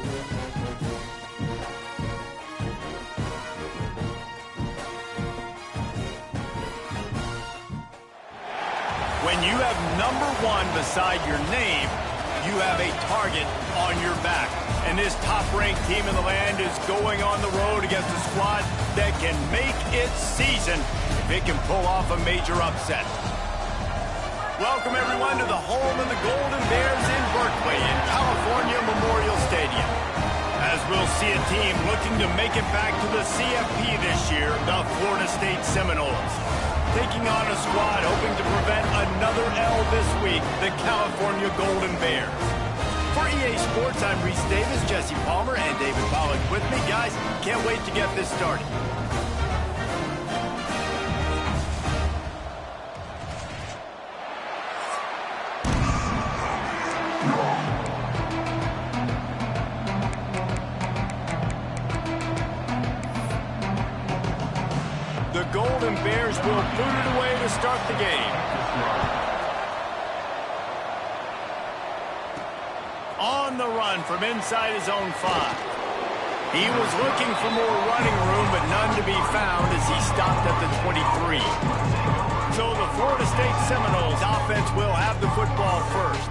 When you have number 1 beside your name, you have a target on your back. And this top-ranked team in the land is going on the road against a squad that can make its season if it can pull off a major upset. Welcome, everyone, to the home of the Golden Bears in Berkeley in California Memorial Stadium. As we'll see a team looking to make it back to the CFP this year, the Florida State Seminoles. Taking on a squad hoping to prevent another L this week, the California Golden Bears. For EA Sports, I'm Reese Davis, Jesse Palmer, and David Pollack with me. Guys, can't wait to get this started. The Golden Bears will boot it away to start the game. On the run from inside his own 5. He was looking for more running room, but none to be found as he stopped at the 23. So the Florida State Seminoles offense will have the football first.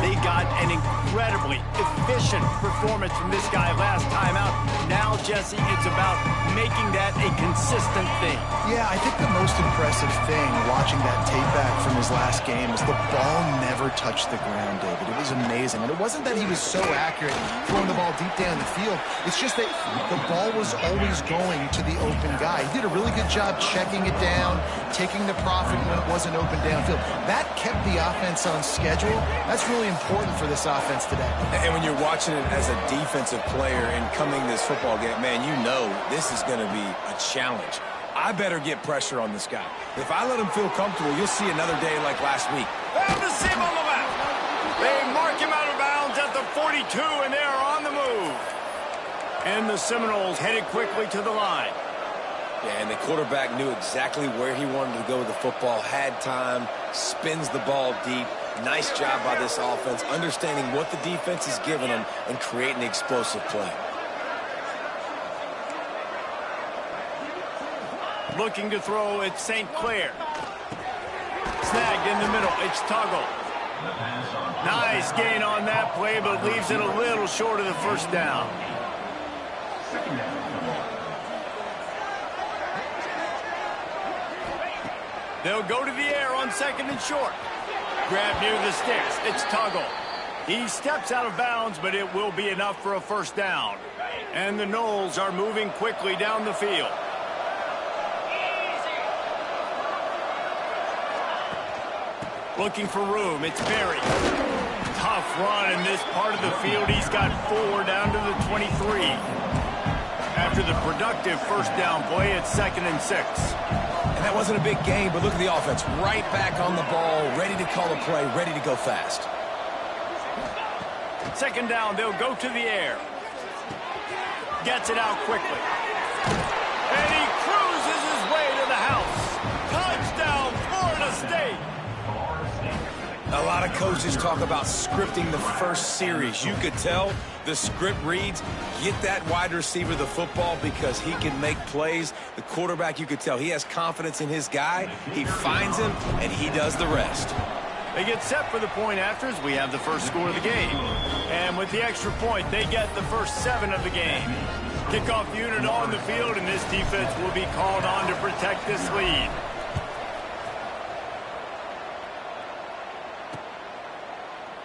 They got an incredibly efficient performance from this guy last time out. Now, Jesse, it's about making that a consistent thing. Yeah, I think the most impressive thing watching that tape back from his last game is the ball never touched the ground, David. It was amazing. And it wasn't that he was so accurate throwing the ball deep down the field. It's just that the ball was always going to the open guy. He did a really good job checking it down, taking the profit when it wasn't open downfield. That kept the offense on schedule. That's really important for this offense today. And when you're watching it as a defensive player and coming this football game, man, you know this is going to be a challenge. I better get pressure on this guy. If I let him feel comfortable, you'll see another day like last week. And the seam on the left. They mark him out of bounds at the 42, and they are on the move. And the Seminoles headed quickly to the line. Yeah, and the quarterback knew exactly where he wanted to go with the football, had time, spins the ball deep. Nice job by this offense, understanding what the defense is giving them and creating the explosive play. Looking to throw, it's St. Clair. Snagged in the middle, it's Tuggle. Nice gain on that play, but leaves it a little short of the first down. They'll go to the air on 2nd and short. Grab near the sticks, it's Tuggle. He steps out of bounds, but it will be enough for a first down. And the Noles are moving quickly down the field. Looking for room, it's Berry. Tough run in this part of the field. He's got 4 down to the 23. After the productive first down play, it's 2nd and 6. And that wasn't a big gain, but look at the offense. Right back on the ball, ready to call a play, ready to go fast. 2nd down, they'll go to the air. Gets it out quickly. And he cruises his way to the house. Touchdown, Florida State. A lot of coaches talk about scripting the first series. You could tell the script reads, get that wide receiver the football because he can make plays. The quarterback, you could tell, he has confidence in his guy. He finds him, and he does the rest. They get set for the point after as we have the first score of the game. And with the extra point, they get the first 7 of the game. Kickoff unit on the field, and this defense will be called on to protect this lead.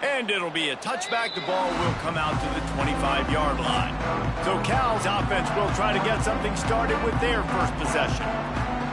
And it'll be a touchback. The ball will come out to the 25-yard line. So Cal's offense will try to get something started with their first possession.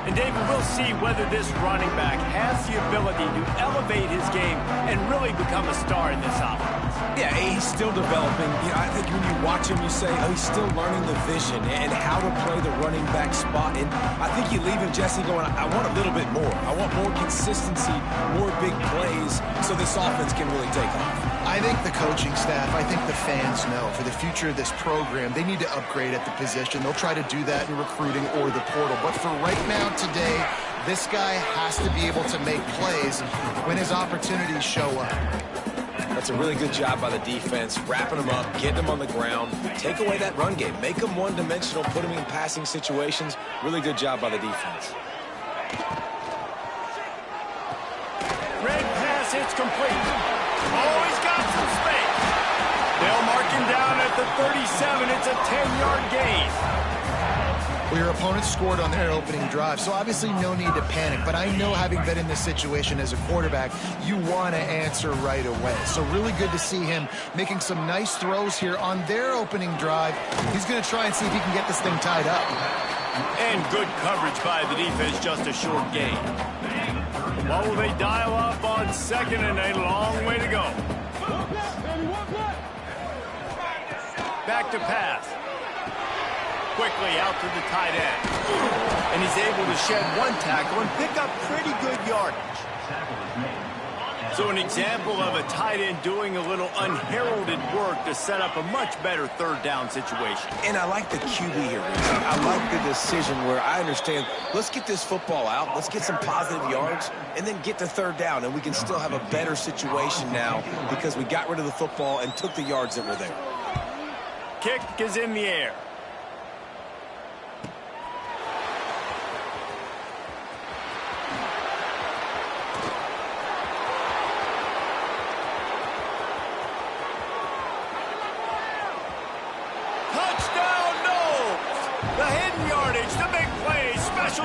And David, we'll see whether this running back has the ability to elevate his game and really become a star in this offense. Yeah, he's still developing. You know, I think when you watch him, you say, oh, he's still learning the vision and how to play the running back spot. And I think you leave him, Jesse, going, I want a little bit more. I want more consistency, more big plays so this offense can really take off. I think the coaching staff, I think the fans know for the future of this program, they need to upgrade at the position. They'll try to do that in recruiting or the portal. But for right now, today, this guy has to be able to make plays when his opportunities show up. It's a really good job by the defense, wrapping them up, getting them on the ground, take away that run game, make them one-dimensional, put them in passing situations. Really good job by the defense. Red pass, it's complete. Oh, he's got some space. They'll mark him down at the 37. It's a 10-yard gain. Well, your opponent scored on their opening drive, so obviously no need to panic. But I know, having been in this situation as a quarterback, you want to answer right away. So really good to see him making some nice throws here on their opening drive. He's going to try and see if he can get this thing tied up. And good coverage by the defense, just a short gain. What will they dial up on second, and a long way to go. Back to pass. Quickly out to the tight end. And he's able to shed one tackle and pick up pretty good yardage. So an example of a tight end doing a little unheralded work to set up a much better third down situation. And I like the QB here, Reese. I like the decision where I understand, let's get this football out, let's get some positive yards, and then get to third down, and we can still have a better situation now because we got rid of the football and took the yards that were there. Kick is in the air.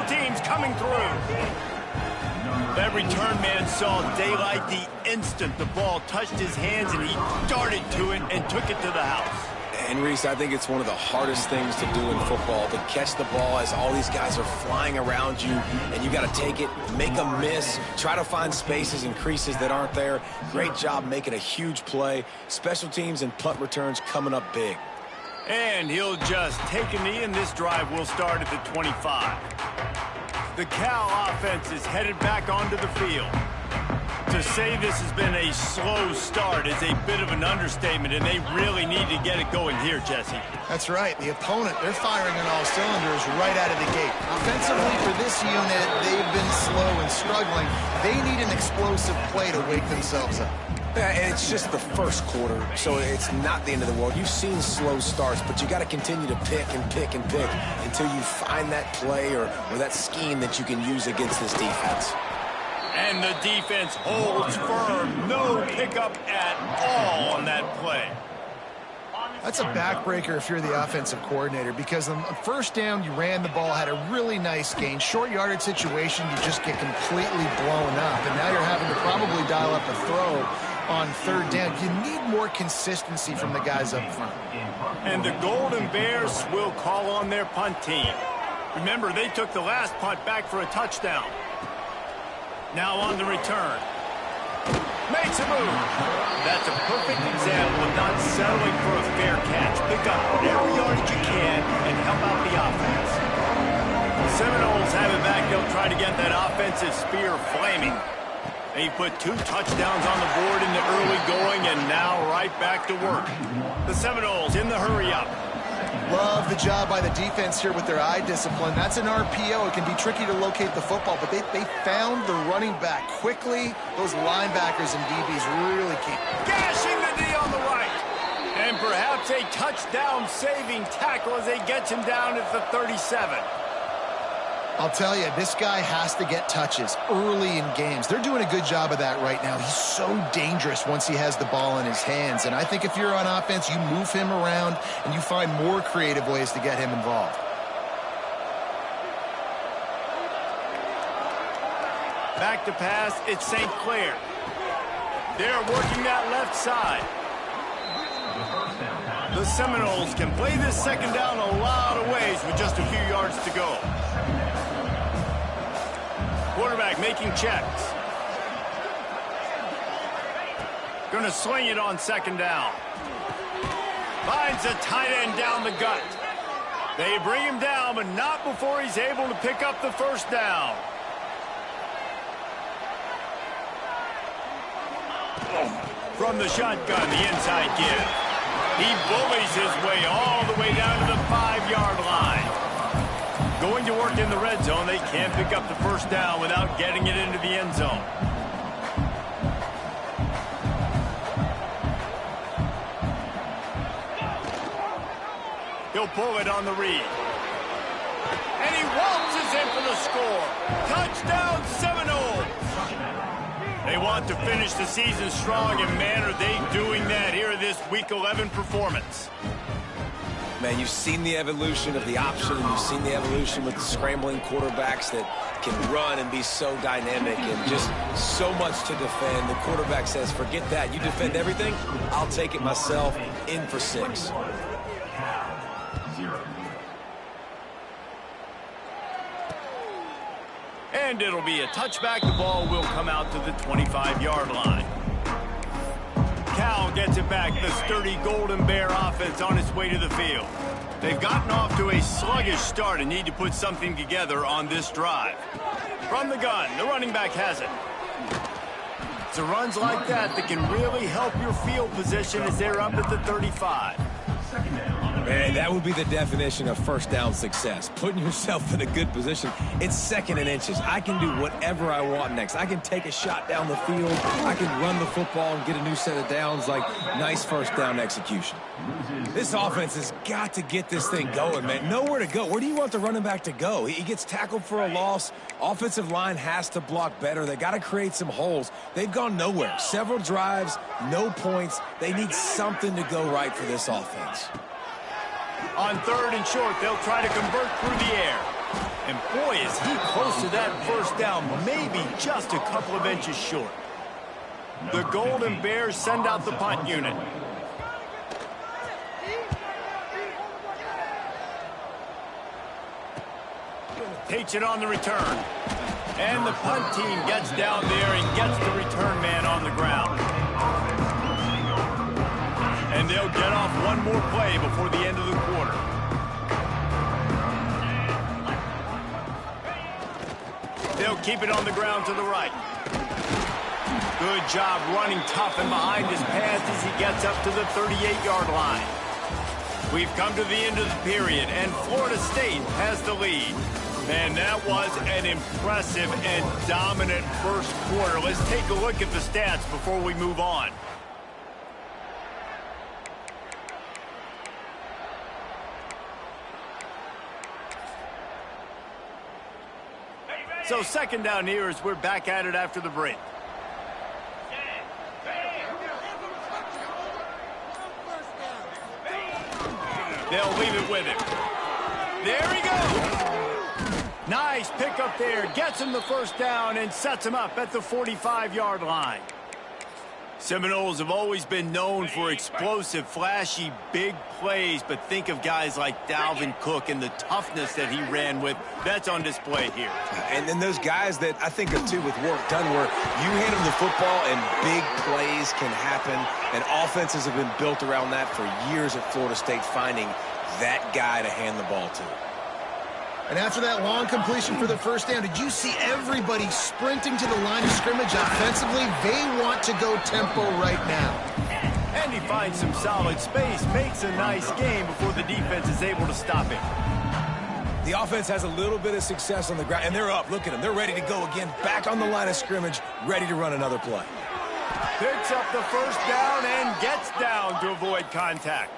Teams coming through. That return man saw daylight the instant the ball touched his hands, and he darted to it and took it to the house. And Reese, I think it's one of the hardest things to do in football, to catch the ball as all these guys are flying around you, and you got to take it, make a miss, try to find spaces and creases that aren't there. Great job making a huge play. Special teams and punt returns coming up big. And he'll just take a knee, and this drive will start at the 25. The Cal offense is headed back onto the field. To say this has been a slow start is a bit of an understatement, and they really need to get it going here, Jesse. That's right. The opponent, they're firing on all cylinders right out of the gate. Offensively, for this unit, they've been slow and struggling. They need an explosive play to wake themselves up. Yeah, and it's just the first quarter, so it's not the end of the world. You've seen slow starts, but you got to continue to pick and pick and pick until you find that play or that scheme that you can use against this defense. And the defense holds firm. No pickup at all on that play. That's a backbreaker if you're the offensive coordinator, because on first down, you ran the ball, had a really nice gain. Short yardage situation, you just get completely blown up. And now you're having to probably dial up a throw on third down. You need more consistency from the guys up front. And the Golden Bears will call on their punt team. Remember, they took the last punt back for a touchdown. Now on the return. Makes a move. That's a perfect example of not settling for a fair catch. Pick up whatever yardage you can and help out the offense. Seminoles have it back. They'll try to get that offensive spear flaming. They put 2 touchdowns on the board in the early going, and now right back to work. The Seminoles in the hurry-up. Love the job by the defense here with their eye discipline. That's an RPO. It can be tricky to locate the football, but they found the running back quickly. Those linebackers and DBs really can't. Gashing the D on the right. And perhaps a touchdown-saving tackle as they get him down at the 37. I'll tell you, this guy has to get touches early in games. They're doing a good job of that right now. He's so dangerous once he has the ball in his hands. And I think if you're on offense, you move him around and you find more creative ways to get him involved. Back to pass, it's St. Clair. They're working that left side. The Seminoles can play this second down a lot of ways with just a few yards to go. Quarterback making checks. Going to sling it on second down. Finds a tight end down the gut. They bring him down, but not before he's able to pick up the first down. From the shotgun, the inside give. He bullies his way all the way down to the 5-yard line. Going to work in the red zone, they can't pick up the first down without getting it into the end zone. He'll pull it on the read. And he waltzes in for the score. Touchdown, Seminoles. They want to finish the season strong, and man, are they doing that here in this Week 11 performance. Man, you've seen the evolution of the option, and you've seen the evolution with the scrambling quarterbacks that can run and be so dynamic and just so much to defend. The quarterback says, forget that. You defend everything, I'll take it myself. In for 6. And it'll be a touchback. The ball will come out to the 25-yard line. Cal gets it back. The sturdy Golden Bear offense on its way to the field. They've gotten off to a sluggish start and need to put something together on this drive. From the gun, the running back has it. It's the runs like that that can really help your field position as they're up at the 35. Man, that would be the definition of first down success. Putting yourself in a good position. It's 2nd and inches. I can do whatever I want next. I can take a shot down the field. I can run the football and get a new set of downs. Like, nice first down execution. This offense has got to get this thing going, man. Nowhere to go. Where do you want the running back to go? He gets tackled for a loss. Offensive line has to block better. They got to create some holes. They've gone nowhere. Several drives, no points. They need something to go right for this offense. On 3rd and short, they'll try to convert through the air. And boy, is he close to that first down, maybe just a couple of inches short. The Golden Bears send out the punt unit. Takes it on the return. And the punt team gets down there and gets the return man on the ground. And they'll get off one more play before the end of the quarter. They'll keep it on the ground to the right. Good job running tough and behind his pads as he gets up to the 38-yard line. We've come to the end of the period, and Florida State has the lead. And that was an impressive and dominant first quarter. Let's take a look at the stats before we move on. So 2nd down here as we're back at it after the break. They'll leave it with him. There he goes. Nice pickup there. Gets him the first down and sets him up at the 45-yard line. Seminoles have always been known for explosive, flashy, big plays, but think of guys like Dalvin Cook and the toughness that he ran with. That's on display here. And then those guys that I think of, too, with work done, where you hand them the football and big plays can happen, and offenses have been built around that for years at Florida State, finding that guy to hand the ball to. And after that long completion for the first down, did you see everybody sprinting to the line of scrimmage offensively? They want to go tempo right now. And he finds some solid space, makes a nice game before the defense is able to stop him. The offense has a little bit of success on the ground, and they're up. Look at them. They're ready to go again, back on the line of scrimmage, ready to run another play. Picks up the first down and gets down to avoid contact.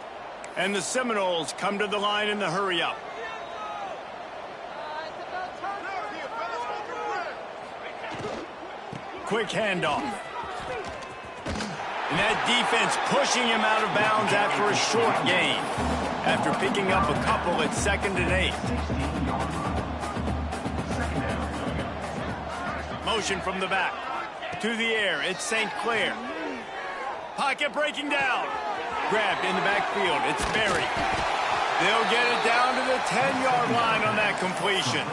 And the Seminoles come to the line in the hurry-up. Quick handoff. And that defense pushing him out of bounds after a short gain. After picking up a couple at 2nd and 8. Motion from the back. To the air, it's St. Clair. Pocket breaking down. Grabbed in the backfield, it's Berry. They'll get it down to the 10-yard line on that completion.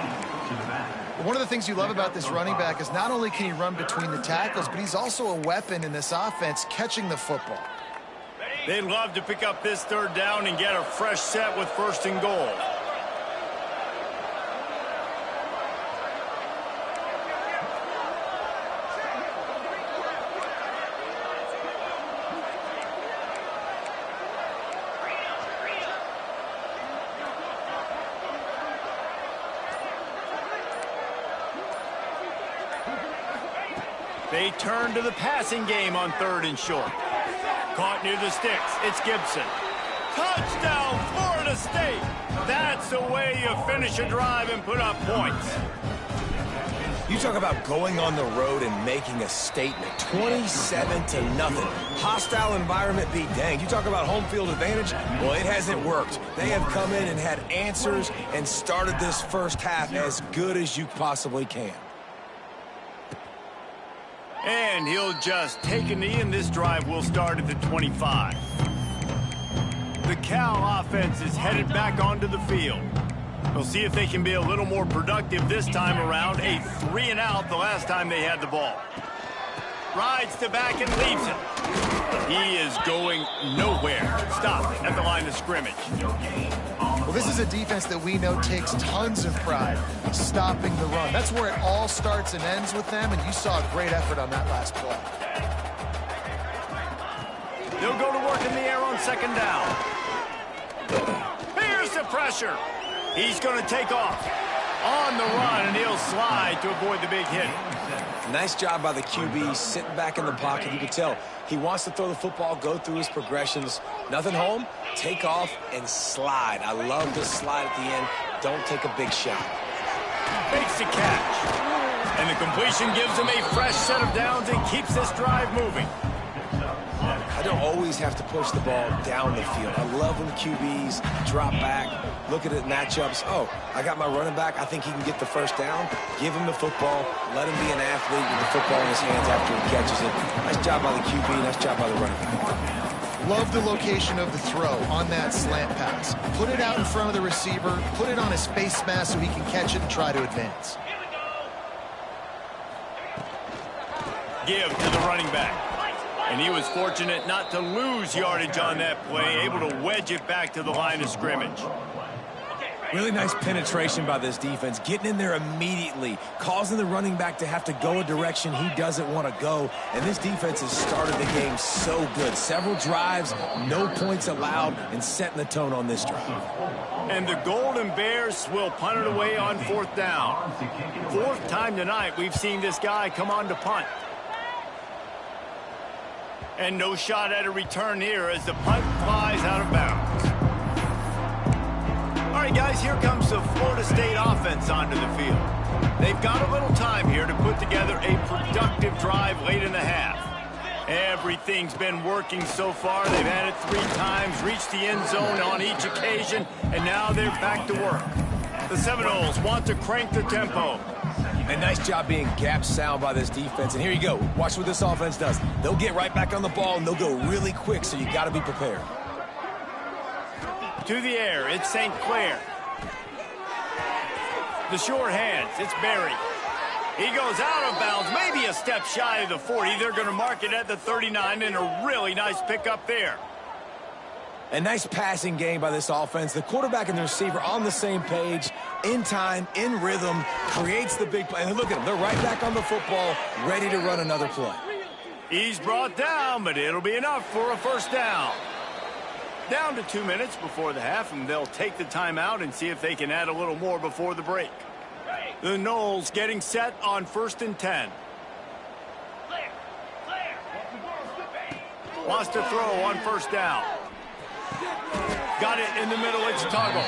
One of the things you love about this running back is not only can he run between the tackles, but he's also a weapon in this offense catching the football. They'd love to pick up this 3rd down and get a fresh set with 1st and goal. They turn to the passing game on 3rd and short. Caught near the sticks. It's Gibson. Touchdown, Florida Florida State. That's the way you finish a drive and put up points. You talk about going on the road and making a statement. 27-0. Hostile environment be danged. You talk about home field advantage. Well, it hasn't worked. They have come in and had answers and started this first half as good as you possibly can. And he'll just take a knee, and this drive will start at the 25. The Cal offense is headed back onto the field. We'll see if they can be a little more productive this time around. A 3-and-out the last time they had the ball. Rides to back and leaves it. He is going nowhere. Stop at the line of scrimmage. Well, this is a defense that we know takes tons of pride stopping the run. That's where it all starts and ends with them, and you saw a great effort on that last play. They'll go to work in the air on second down. Here's the pressure. He's going to take off on the run, and he'll slide to avoid the big hit. Nice job by the QB, sitting back in the pocket. You can tell he wants to throw the football, go through his progressions. Nothing home, take off, and slide. I love the slide at the end. Don't take a big shot. Makes the catch. And the completion gives him a fresh set of downs and keeps this drive moving. I don't always have to push the ball down the field. I love when QBs drop back, look at it matchups. Oh, I got my running back. I think he can get the first down. Give him the football. Let him be an athlete with the football in his hands after he catches it. Nice job by the QB. Nice job by the running back. Love the location of the throw on that slant pass. Put it out in front of the receiver. Put it on his face mask so he can catch it and try to advance. Give to the running back. And he was fortunate not to lose yardage on that play, able to wedge it back to the line of scrimmage. Really nice penetration by this defense, getting in there immediately, causing the running back to have to go a direction he doesn't want to go. And this defense has started the game so good. Several drives, no points allowed, and setting the tone on this drive. And the Golden Bears will punt it away on fourth down. Fourth time tonight we've seen this guy come on to punt. And no shot at a return here as the punt flies out of bounds. All right, guys, here comes the Florida State offense onto the field. They've got a little time here to put together a productive drive late in the half. Everything's been working so far. They've had it 3 times, reached the end zone on each occasion, and now they're back to work. The Seminoles want to crank the tempo. A nice job being gap sound by this defense. And here you go. Watch what this offense does. They'll get right back on the ball, and they'll go really quick, so you got to be prepared. To the air, it's St. Clair. The short hands, it's Berry. He goes out of bounds, maybe a step shy of the 40. They're going to mark it at the 39, and a really nice pickup there. A nice passing game by this offense. The quarterback and the receiver on the same page, in time, in rhythm, creates the big play. And look at them. They're right back on the football, ready to run another play. He's brought down, but it'll be enough for a first down. Down to 2 minutes before the half, and they'll take the timeout and see if they can add a little more before the break. The Noles getting set on 1st and 10. Wants to throw on first down. Got it in the middle, it's Tuggle.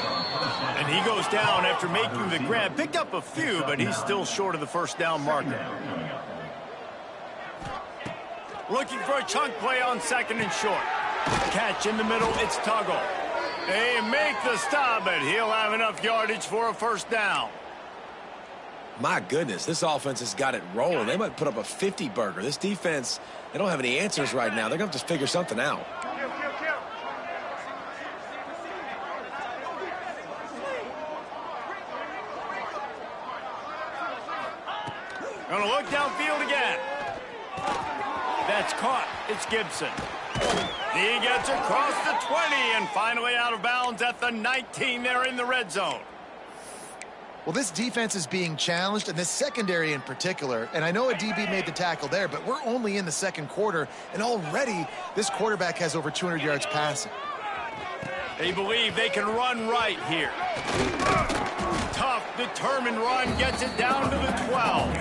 And he goes down after making the grab. Picked up a few, but he's still short of the first down marker. Looking for a chunk play on 2nd and short. Catch in the middle, it's Tuggle. They make the stop, but he'll have enough yardage for a first down. My goodness, this offense has got it rolling. They might put up a 50-burger. This defense, they don't have any answers right now. They're going to have to figure something out. Gonna look downfield again. That's caught. It's Gibson. He gets across the 20 and finally out of bounds at the 19. They're in the red zone. Well, this defense is being challenged, and this secondary in particular. And I know a DB made the tackle there, but we're only in the 2nd quarter, and already this quarterback has over 200 yards passing. They believe they can run right here. Tough, determined run gets it down to the 12.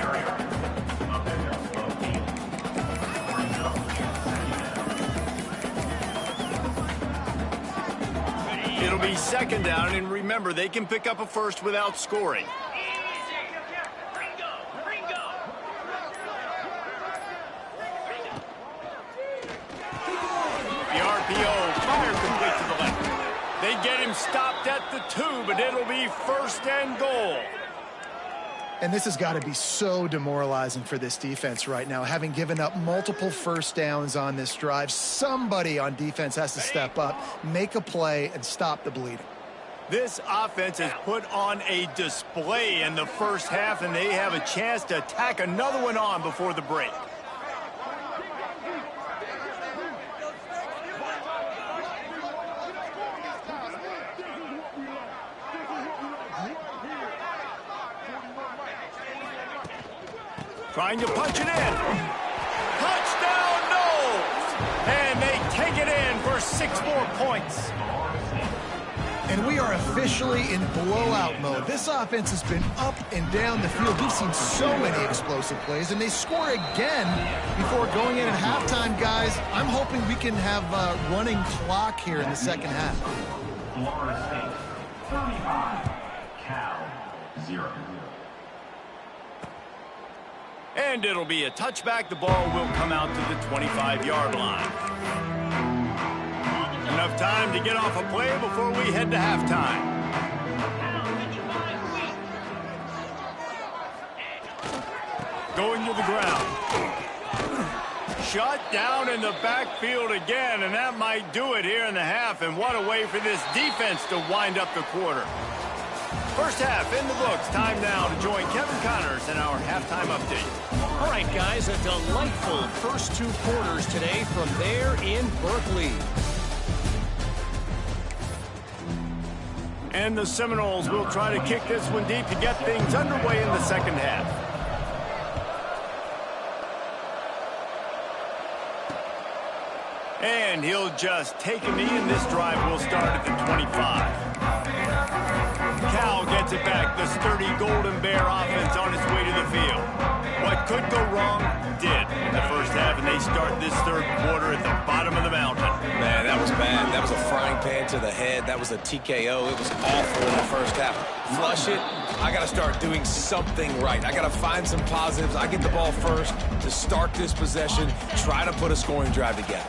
It'll be second down, and remember, they can pick up a first without scoring. The RPO, fire complete to the left. They get him stopped at the 2, but it'll be first and goal. And this has got to be so demoralizing for this defense right now. Having given up multiple first downs on this drive, somebody on defense has to step up, make a play, and stop the bleeding. This offense has put on a display in the first half, and they have a chance to tack another one on before the break. Trying to punch it in. Touchdown, Knowles! And they take it in for 6 more points. And we are officially in blowout mode. This offense has been up and down the field. We've seen so many explosive plays, and they score again before going in at halftime, guys. I'm hoping we can have a running clock here in the second half. Florida State, 35, Cal, 0. And it'll be a touchback. The ball will come out to the 25-yard line. Enough time to get off a play before we head to halftime. Going to the ground. Shut down in the backfield again, and that might do it here in the half. And what a way for this defense to wind up the quarter. First half in the books. Time now to join Kevin Connors in our halftime update. All right, guys, a delightful first 2 quarters today from there in Berkeley. And the Seminoles will try to kick this one deep to get things underway in the second half. And he'll just take a knee, and this drive will start at the 25. Cal gets it back. The sturdy Golden Bear offense on its way to the field. What could go wrong did in the first half, and they start this third quarter at the bottom of the mountain. Man, that was bad. That was a frying pan to the head. That was a TKO. It was awful in the first half. Flush it. I got to start doing something right. I got to find some positives. I get the ball first to start this possession, try to put a scoring drive together.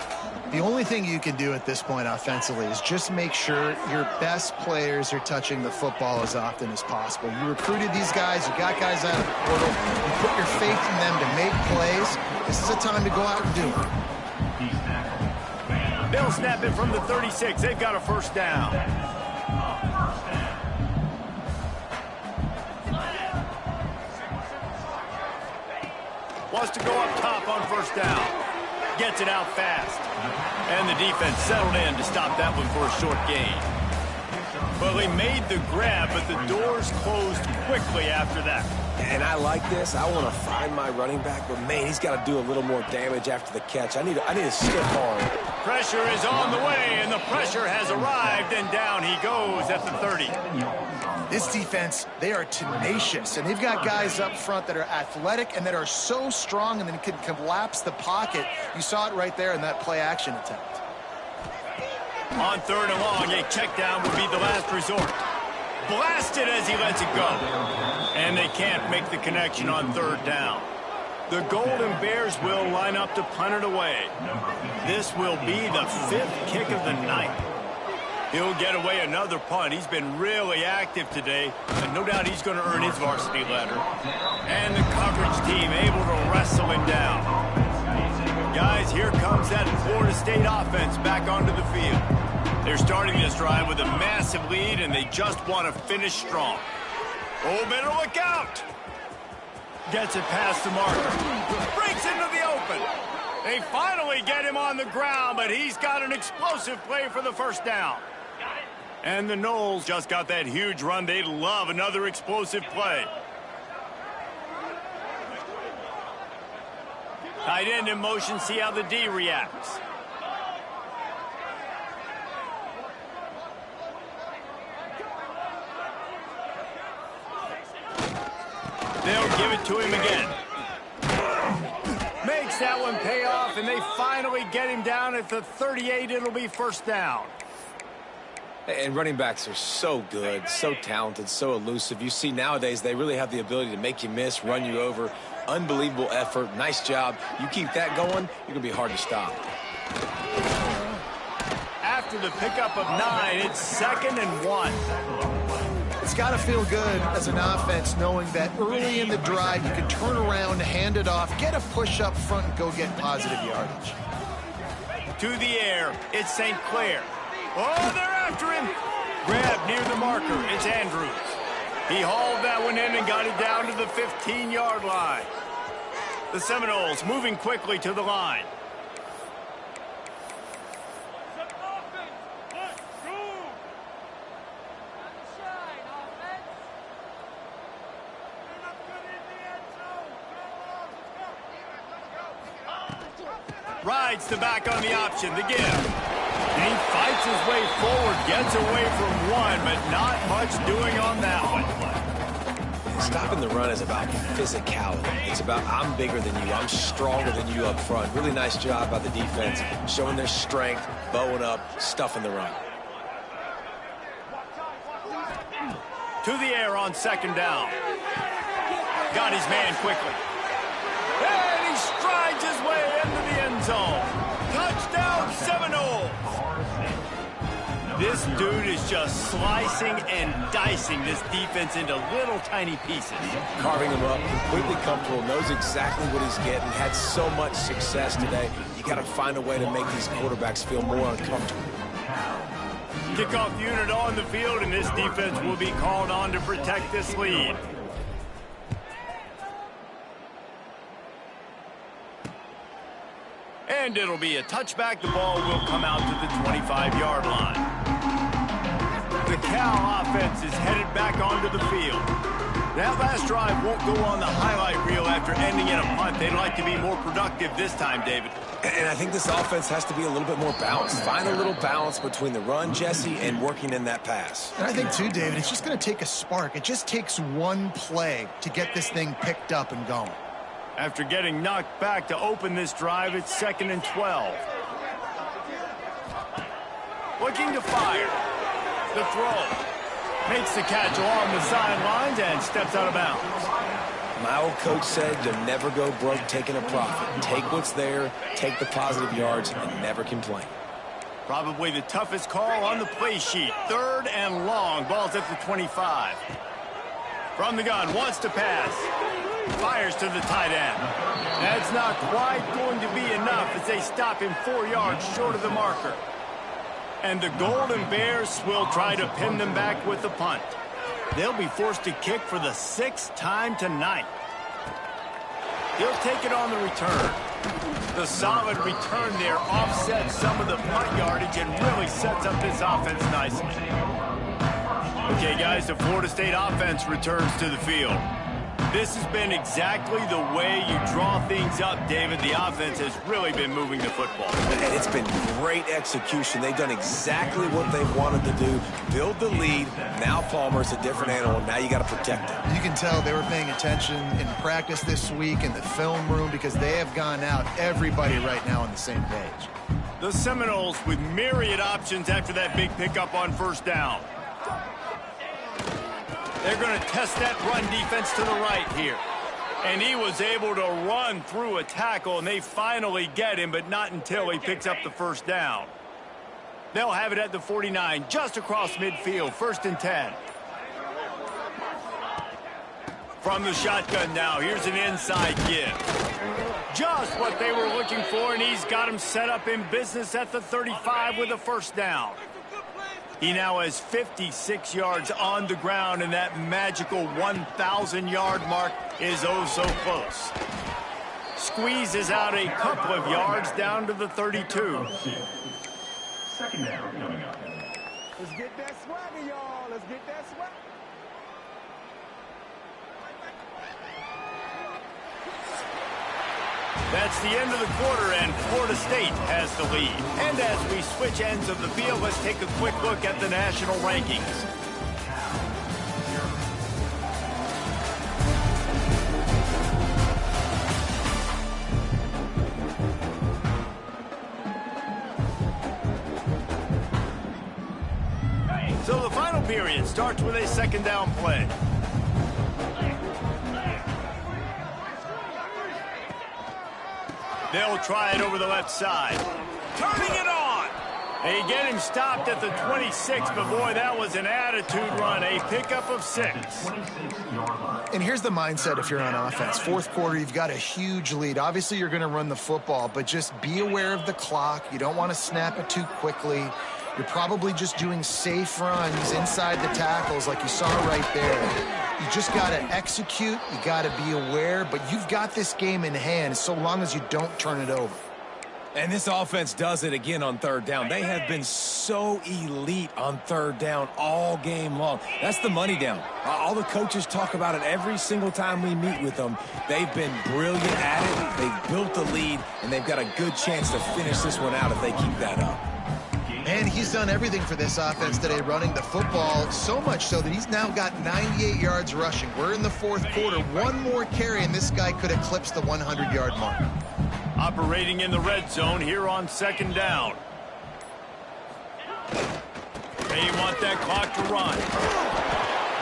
The only thing you can do at this point offensively is just make sure your best players are touching the football as often as possible. You recruited these guys. You got guys out of the portal. You put your faith in them to make plays. This is a time to go out and do it. They'll snap it from the 36. They've got a first down. Wants to go up top on first down. Gets it out fast. And the defense settled in to stop that one for a short gain. Well, he made the grab, but the doors closed quickly after that. And I like this. I want to find my running back, but man, he's got to do a little more damage after the catch. I need to stiff arm. Pressure is on the way, and the pressure has arrived, and down he goes at the 30. This defense, they are tenacious, and they've got guys up front that are athletic and that are so strong and then can collapse the pocket. You saw it right there in that play-action attempt. On third and long, a check down would be the last resort. Blasted as he lets it go. And they can't make the connection on third down. The Golden Bears will line up to punt it away. This will be the 5th kick of the night. He'll get away another punt. He's been really active today, and no doubt he's going to earn his varsity letter. And the coverage team able to wrestle him down. Guys, here comes that Florida State offense back onto the field. They're starting this drive with a massive lead, and they just want to finish strong. Oh, better look out! Gets it past the marker. Breaks into the open. They finally get him on the ground, but he's got an explosive play for the first down. And the Noles just got that huge run. They'd love another explosive play. Tight end in motion. See how the D reacts. They'll give it to him again. Makes that one pay off, and they finally get him down at the 38. It'll be first down. And running backs are so good, so talented, so elusive. You see nowadays they really have the ability to make you miss, run you over. Unbelievable effort. Nice job. You keep that going, you're going to be hard to stop. After the pickup of 9, it's 2nd and 1. It's got to feel good as an offense knowing that early in the drive you can turn around, hand it off, get a push up front, and go get positive yardage. To the air, it's St. Clair. Oh, they're after him. Grab near the marker. It's Andrews. He hauled that one in and got it down to the 15-yard line. The Seminoles moving quickly to the line. Rides the back on the option, the give. And he fights his way forward, gets away from one, but not much doing on that one. Stopping the run is about physicality. It's about I'm bigger than you, I'm stronger than you up front. Really nice job by the defense, showing their strength, bowing up, stuffing the run. To the air on 2nd down. Got his man quickly. And he strides his way into the end zone. Touchdown, Seminoles! This dude is just slicing and dicing this defense into little tiny pieces. Carving him up, completely comfortable, knows exactly what he's getting, had so much success today. You got to find a way to make these quarterbacks feel more uncomfortable. Kickoff unit on the field, and this defense will be called on to protect this lead. And it'll be a touchback. The ball will come out to the 25-yard line. The Cal offense is headed back onto the field. That last drive won't go on the highlight reel after ending in a punt. They'd like to be more productive this time, David. And I think this offense has to be a little bit more balanced. Find a little balance between the run, Jesse, and working in that pass. And I think, too, David, it's just going to take a spark. It just takes one play to get this thing picked up and going. After getting knocked back to open this drive, it's 2nd and 12. Looking to fire. The throw. Makes the catch along the sidelines and steps out of bounds. My old coach said you'll never go broke taking a profit. Take what's there, take the positive yards, and never complain. Probably the toughest call on the play sheet. 3rd and long. Ball's at the 25. From the gun, wants to pass. Fires to the tight end. That's not quite going to be enough as they stop him 4 yards short of the marker. And the Golden Bears will try to pin them back with the punt. They'll be forced to kick for the 6th time tonight. He'll take it on the return. The solid return there offsets some of the punt yardage and really sets up this offense nicely. Okay, guys, the Florida State offense returns to the field. This has been exactly the way you draw things up, David. The offense has really been moving the football. And it's been great execution. They've done exactly what they wanted to do. Build the lead. Now Palmer's a different animal. Now you got to protect him. You can tell they were paying attention in practice this week in the film room because they have gone out, everybody right now on the same page. The Seminoles with myriad options after that big pickup on 1st down. They're going to test that run defense to the right here. And he was able to run through a tackle, and they finally get him, but not until he picks up the 1st down. They'll have it at the 49, just across midfield, 1st and 10. From the shotgun now, here's an inside give. Just what they were looking for, and he's got him set up in business at the 35 with a 1st down. He now has 56 yards on the ground, and that magical 1,000-yard mark is oh so close. Squeezes out a couple of yards down to the 32. 2nd down coming up. Let's get that swagger, y'all. Let's get that swagger. That's the end of the quarter, and Florida State has the lead. And as we switch ends of the field, let's take a quick look at the national rankings. period starts with a second down play. They'll try it over the left side. Turning it on. They get him stopped at the 26, but boy, that was an attitude run. A pickup of 6. And here's the mindset if you're on offense. Fourth quarter, you've got a huge lead. Obviously, you're going to run the football, but just be aware of the clock. You don't want to snap it too quickly. You're probably just doing safe runs inside the tackles like you saw right there. You just got to execute. You got to be aware, but you've got this game in hand so long as you don't turn it over. And this offense does it again on third down. They have been so elite on third down all game long. That's the money down. All the coaches talk about it every single time we meet with them. They've been brilliant at it. They've built the lead, and they've got a good chance to finish this one out if they keep that up. And he's done everything for this offense today, running the football, so much so that he's now got 98 yards rushing. We're in the fourth quarter. One more carry, and this guy could eclipse the 100-yard mark. Operating in the red zone here on second down. They want that clock to run.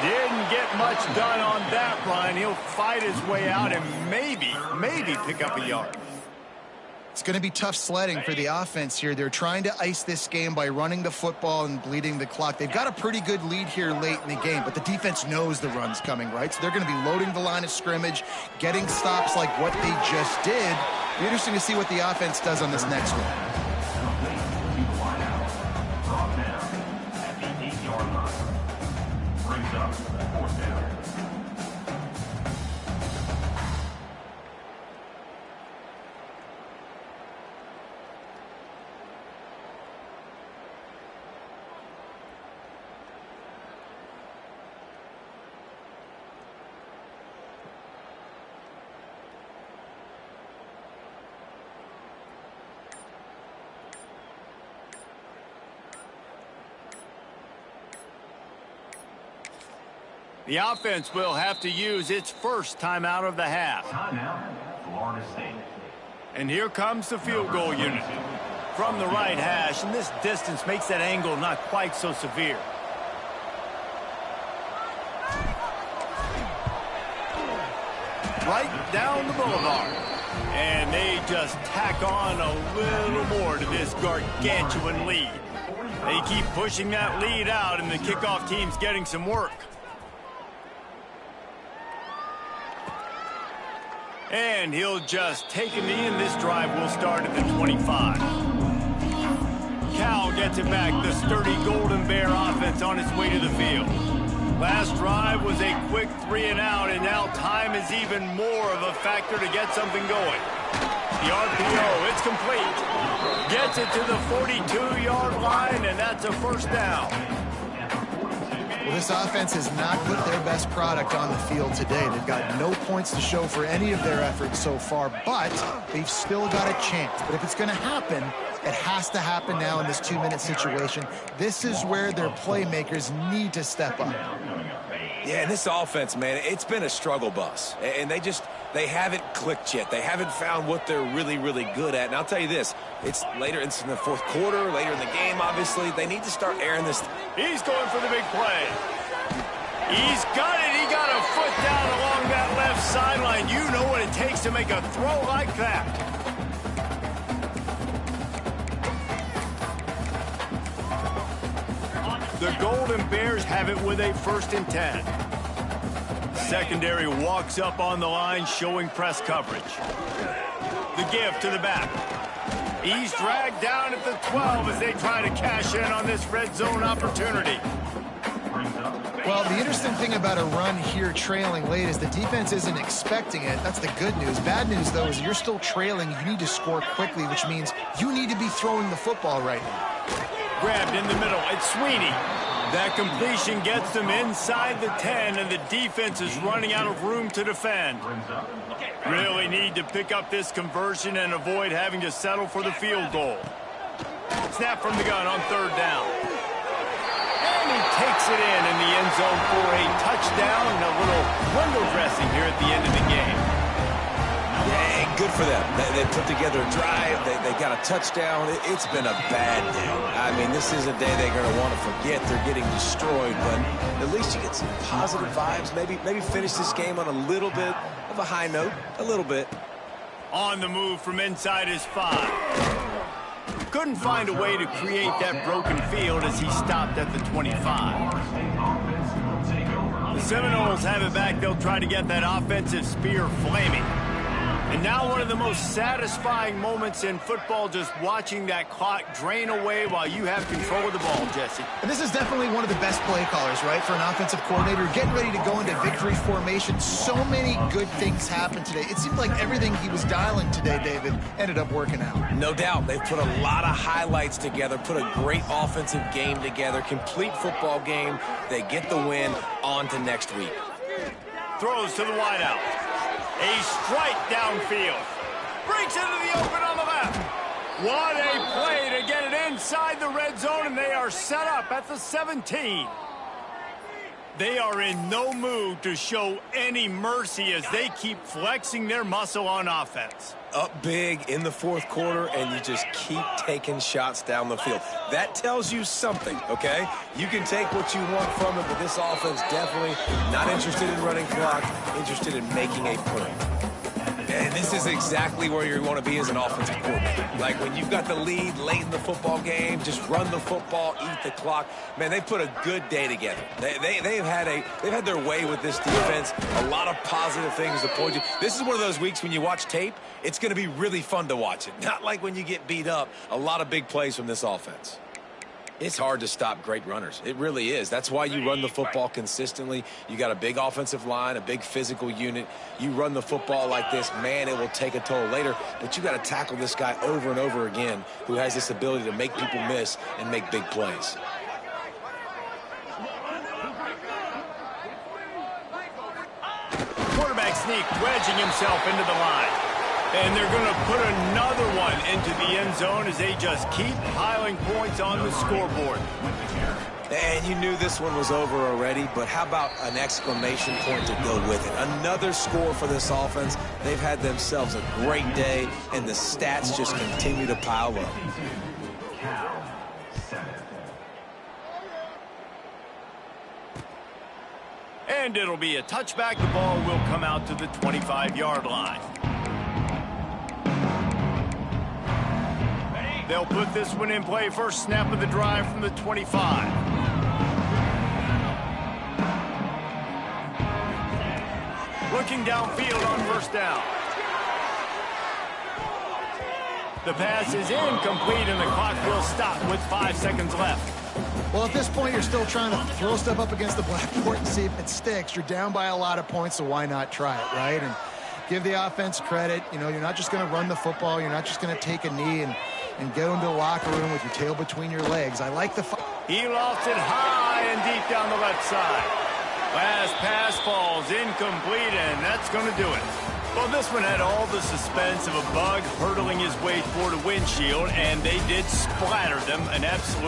Didn't get much done on that run. He'll fight his way out and maybe pick up a yard. It's going to be tough sledding for the offense here. They're trying to ice this game by running the football and bleeding the clock. They've got a pretty good lead here late in the game, but the defense knows the run's coming, right? So they're going to be loading the line of scrimmage, getting stops like what they just did. It'll be interesting to see what the offense does on this next one. The offense will have to use its first timeout of the half. Timeout, Florida State. And here comes the field goal unit. From the right hash, and this distance makes that angle not quite so severe. Right down the boulevard. And they just tack on a little more to this gargantuan lead. They keep pushing that lead out, and the kickoff team's getting some work. And he'll just take a knee, and this drive will start at the 25. Cal gets it back, the sturdy Golden Bear offense on its way to the field. Last drive was a quick 3-and-out, and now time is even more of a factor to get something going. The RPO, it's complete. Gets it to the 42-yard line, and that's a first down. Well, this offense has not put their best product on the field today. They've got no points to show for any of their efforts so far, but they've still got a chance. But if it's going to happen, it has to happen now in this 2-minute situation. This is where their playmakers need to step up. Yeah, and this offense, man, it's been a struggle bus. And they haven't clicked yet. They haven't found what they're really, really good at. And I'll tell you this, it's in the fourth quarter, later in the game, obviously. They need to start airing this. He's going for the big play. He's got it. He got a foot down along that left sideline. You know what it takes to make a throw like that. The Golden Bears have it with a 1st and 10. Secondary walks up on the line, showing press coverage. The give to the back. He's dragged down at the 12 as they try to cash in on this red zone opportunity. Well, the interesting thing about a run here trailing late is the defense isn't expecting it. That's the good news. Bad news, though, is you're still trailing. You need to score quickly, which means you need to be throwing the football right now. Grabbed in the middle. It's Sweeney. That completion gets them inside the 10, and the defense is running out of room to defend. Really need to pick up this conversion and avoid having to settle for the field goal. Snap from the gun on 3rd down. And he takes it in the end zone for a touchdown and a little window dressing here at the end of the game. Yeah, good for them. They put together a drive. They got a touchdown. It's been a bad day. I mean, this is a day they're going to want to forget. They're getting destroyed, but at least you get some positive vibes. Maybe finish this game on a little bit of a high note, a little bit. On the move from inside his 5. Couldn't find a way to create that broken field as he stopped at the 25. The Seminoles have it back. They'll try to get that offensive spear flaming. And now one of the most satisfying moments in football, just watching that clock drain away while you have control of the ball, Jesse. And this is definitely one of the best play callers, right, for an offensive coordinator. Getting ready to go into victory formation. So many good things happened today. It seemed like everything he was dialing today, David, ended up working out. No doubt. They've put a lot of highlights together, put a great offensive game together, complete football game. They get the win. On to next week. Throws to the wideout. A strike downfield. Breaks into the open on the left. What a play to get it inside the red zone, and they are set up at the 17. They are in no mood to show any mercy as they keep flexing their muscle on offense. Up big in the fourth quarter, and you just keep taking shots down the field. That tells you something, okay? You can take what you want from it, but this offense definitely not interested in running clock, interested in making a point. And this is exactly where you want to be as an offensive coordinator. Like when you've got the lead late in the football game, just run the football, eat the clock. Man, they put a good day together. They've had their way with this defense. A lot of positive things to point to. This is one of those weeks when you watch tape, it's going to be really fun to watch it. Not like when you get beat up. A lot of big plays from this offense. It's hard to stop great runners. It really is. That's why you run the football consistently. You got a big offensive line, a big physical unit. You run the football like this, man, it will take a toll later. But you got to tackle this guy over and over again who has this ability to make people miss and make big plays. Quarterback sneak, wedging himself into the line. And they're going to put another one into the end zone as they just keep piling points on the scoreboard. And you knew this one was over already, but how about an exclamation point to go with it? Another score for this offense. They've had themselves a great day, and the stats just continue to pile up. And it'll be a touchback. The ball will come out to the 25-yard line. They'll put this one in play. First snap of the drive from the 25. Looking downfield on first down. The pass is incomplete, and the clock will stop with 5 seconds left. Well, at this point, you're still trying to throw stuff up against the blackboard and see if it sticks. You're down by a lot of points, so why not try it, right? And give the offense credit. You know, you're not just going to run the football. You're not just going to take a knee and go into the locker room with your tail between your legs. I like the... He lofts it high and deep down the left side. Last pass falls incomplete, and that's going to do it. Well, this one had all the suspense of a bug hurtling his way toward a windshield, and they did splatter them an absolute